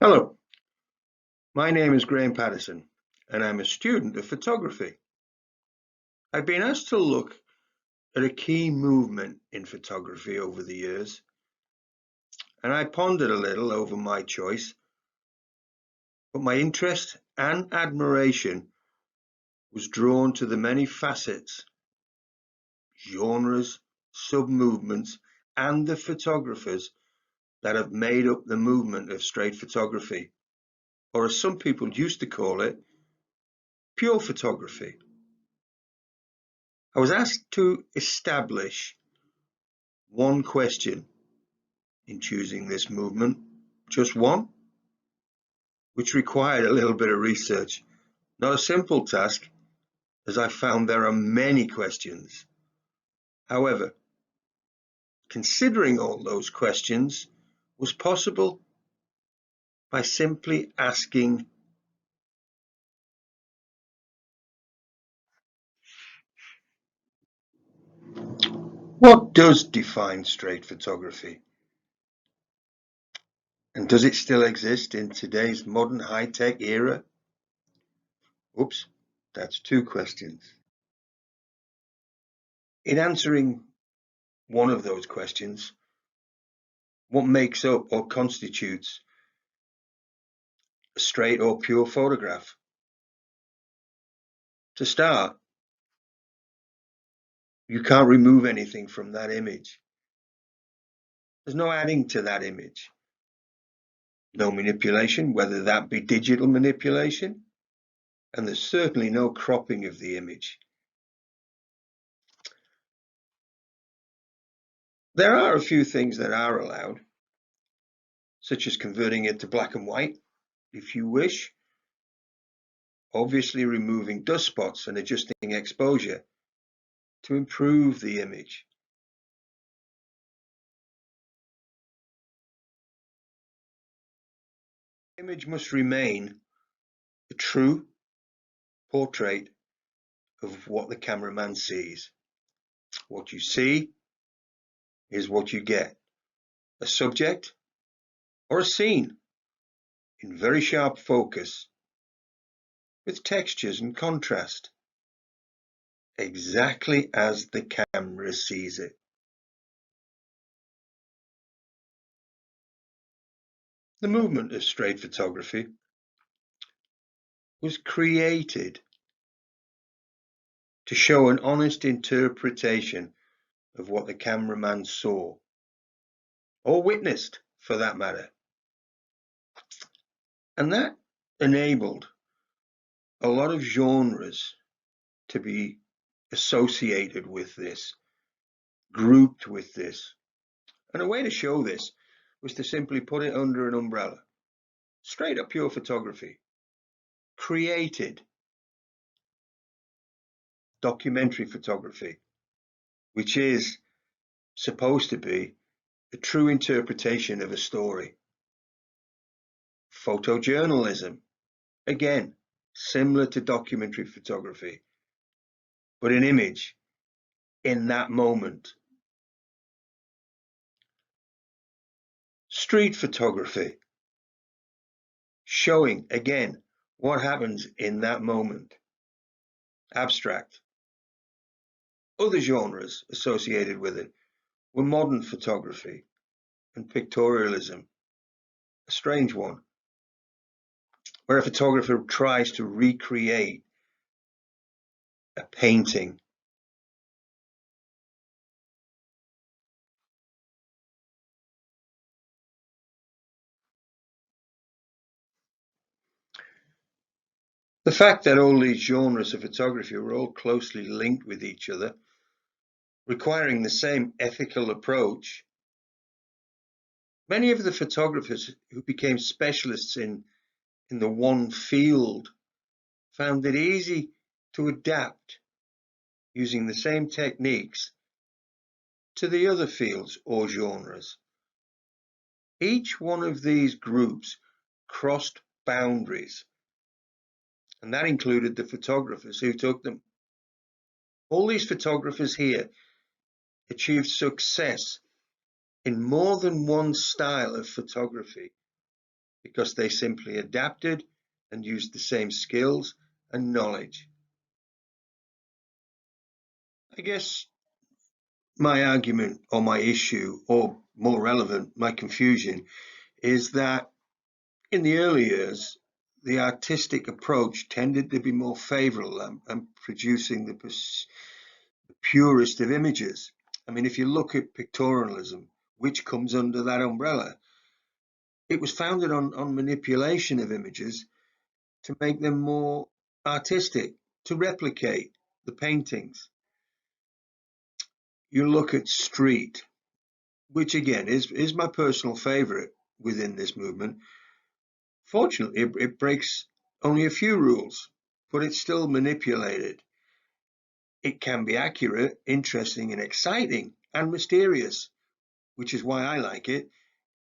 Hello, my name is Graham Patterson and I'm a student of photography. I've been asked to look at a key movement in photography over the years, and I pondered a little over my choice, but my interest and admiration was drawn to the many facets, genres, sub-movements, and the photographers that have made up the movement of straight photography, or as some people used to call it, pure photography. I was asked to establish one question in choosing this movement, just one, which required a little bit of research. Not a simple task, as I found there are many questions. However, considering all those questions was possible by simply asking, what does define straight photography? And does it still exist in today's modern high-tech era? Oops, that's two questions. In answering one of those questions, what makes up or constitutes a straight or pure photograph? To start, you can't remove anything from that image. There's no adding to that image. No manipulation, whether that be digital manipulation, and there's certainly no cropping of the image. There are a few things that are allowed, such as converting it to black and white, if you wish, obviously removing dust spots and adjusting exposure to improve the image. The image must remain a true portrait of what the cameraman sees. What you see is what you get. A subject or a scene in very sharp focus with textures and contrast, exactly as the camera sees it. The movement of straight photography was created to show an honest interpretation of what the cameraman saw, or witnessed for that matter. And that enabled a lot of genres to be associated with this, grouped with this. And a way to show this was to simply put it under an umbrella. Straight up pure photography. Created documentary photography, which is supposed to be a true interpretation of a story. Photojournalism, again, similar to documentary photography, but an image in that moment. Street photography, showing again what happens in that moment. Abstract. Other genres associated with it were modern photography and pictorialism, a strange one, where a photographer tries to recreate a painting. The fact that all these genres of photography were all closely linked with each other, requiring the same ethical approach, many of the photographers who became specialists in the one field found it easy to adapt using the same techniques to the other fields or genres. Each one of these groups crossed boundaries, and that included the photographers who took them. All these photographers here achieved success in more than one style of photography because they simply adapted and used the same skills and knowledge. I guess my argument or my issue, or more relevant, my confusion, is that in the early years, the artistic approach tended to be more favorable and producing the purest of images. I mean, if you look at pictorialism, which comes under that umbrella, it was founded on manipulation of images to make them more artistic, to replicate the paintings. You look at street, which again is my personal favorite within this movement. Fortunately, it breaks only a few rules, but it's still manipulated. It can be accurate, interesting, and exciting, and mysterious, which is why I like it,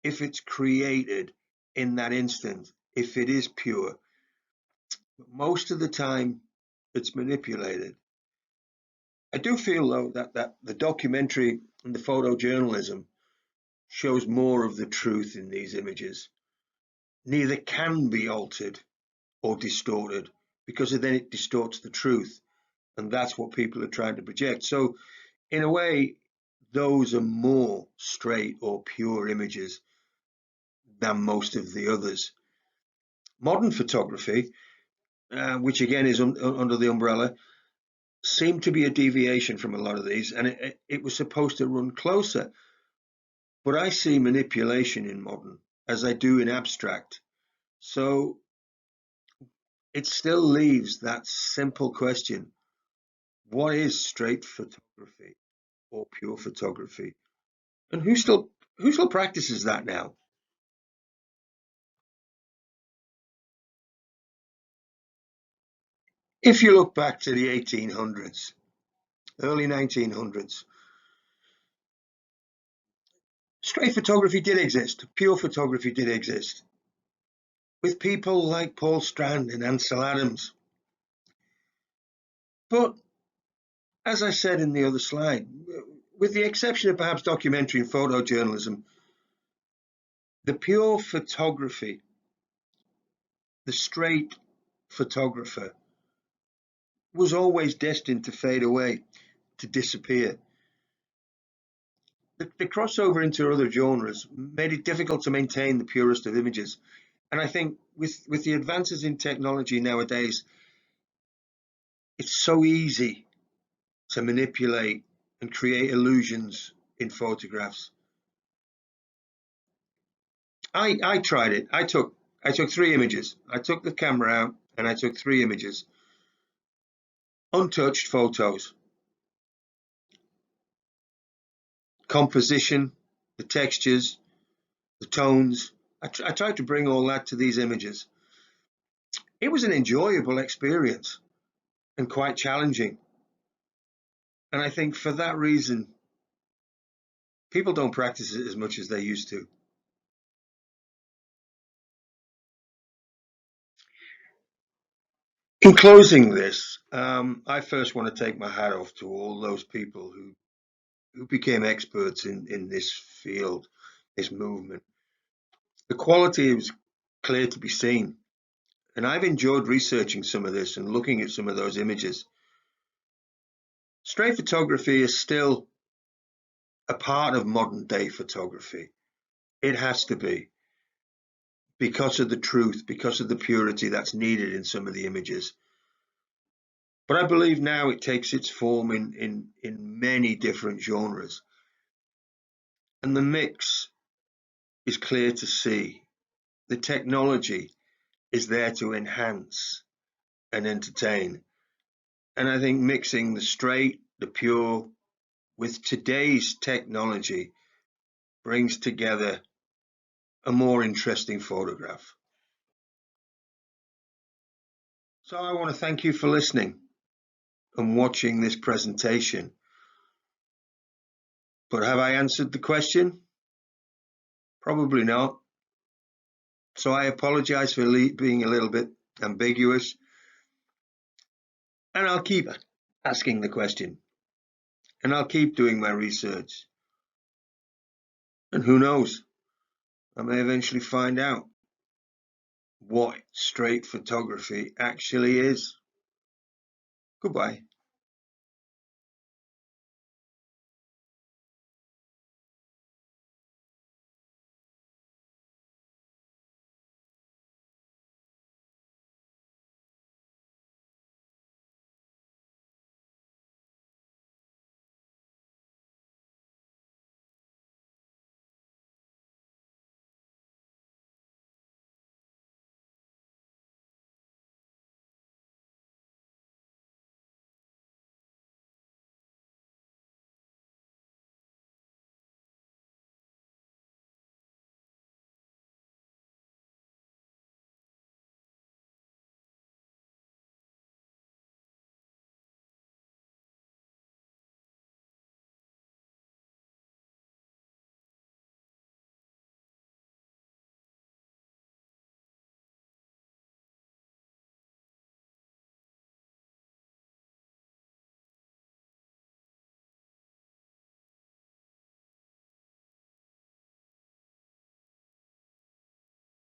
if it's created in that instant, if it is pure. But most of the time, it's manipulated. I do feel, though, that the documentary and the photojournalism shows more of the truth in these images. Neither can be altered or distorted, because then it distorts the truth. And that's what people are trying to project. So, in a way, those are more straight or pure images than most of the others. Modern photography, which again is under the umbrella, seemed to be a deviation from a lot of these, and it was supposed to run closer. But I see manipulation in modern as I do in abstract. So it still leaves that simple question: what is straight photography or pure photography? And who still practices that now? If you look back to the 1800s, early 1900s, straight photography did exist, pure photography did exist, with people like Paul Strand and Ansel Adams. But as I said in the other slide, with the exception of perhaps documentary and photojournalism, the pure photography, the straight photographer, was always destined to fade away, to disappear. The crossover into other genres made it difficult to maintain the purest of images. And I think with the advances in technology nowadays, it's so easy to manipulate and create illusions in photographs. I tried it. I took three images. I took the camera out and I took three images, untouched photos, composition, the textures, the tones. I tried to bring all that to these images. It was an enjoyable experience and quite challenging. And I think for that reason, people don't practice it as much as they used to. In closing this, I first want to take my hat off to all those people who became experts in this field, this movement. The quality was clear to be seen. And I've enjoyed researching some of this and looking at some of those images. Straight photography is still a part of modern day photography. It has to be, because of the truth, because of the purity that's needed in some of the images. But I believe now it takes its form in many different genres. And the mix is clear to see. The technology is there to enhance and entertain. And I think mixing the straight, the pure, with today's technology brings together a more interesting photograph. So I want to thank you for listening and watching this presentation. But have I answered the question? Probably not. So I apologize for being a little bit ambiguous. And I'll keep asking the question. And I'll keep doing my research. And who knows? I may eventually find out. what straight photography actually is. Goodbye.